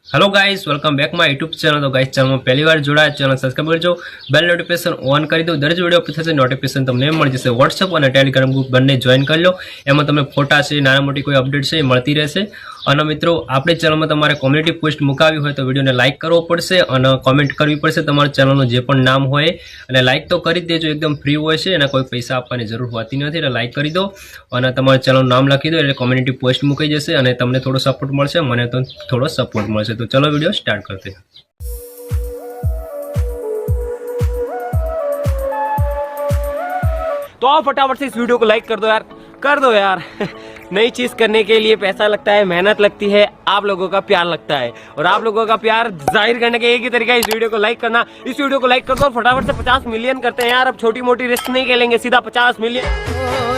Hello guys, welcome back my YouTube channel. तो guys channel में पहली बार जोड़ा चैनल सब्सक्राइब करजो, बेल नोटिफिकेशन ऑन कर दो। दरेक वीडियो પછી થશે નોટિફિકેશન તમને મળી જશે। WhatsApp અને ટેલિગ્રામ ગ્રુપ બંને જોઈન કરી લો, એમાં તમને ફોટા છે, નાના મોટી કોઈ અપડેટ છે એ મળતી રહેશે। અને મિત્રો આપણી ચેનલમાં તમારે કોમ્યુનિટી પોસ્ટ મુકાવી હોય તો વિડીયોને લાઇક કરવો પડશે અને કોમેન્ટ કરવી પડશે તમારા ચેનલનું જે પણ નામ હોય, અને લાઇક તો કરી જ દેજો, એકદમ ફ્રી હોય છે અને કોઈ પૈસા આપવાની જરૂર હોતી નથી। એટલે લાઇક કરી દો અને તમારા ચેનલનું નામ લખી દો એટલે કોમ્યુનિટી પોસ્ટ મુકાઈ જશે અને તમને થોડો સપોર્ટ મળશે, મને તો થોડો સપોર્ટ મળશે। तो चलो वीडियो स्टार्ट करते हैं। तो आप फटाफट से इस वीडियो को लाइक कर दो यार नई चीज करने के लिए पैसा लगता है, मेहनत लगती है, आप लोगों का प्यार लगता है, और आप लोगों का प्यार जाहिर करने का एक ही तरीका है इस वीडियो को लाइक करना। इस वीडियो को लाइक कर दो और फटाफट से 50 मिलियन करते हैं यार। अब छोटी मोटी रिस्क नहीं खेलेंगे, सीधा 50 मिलियन।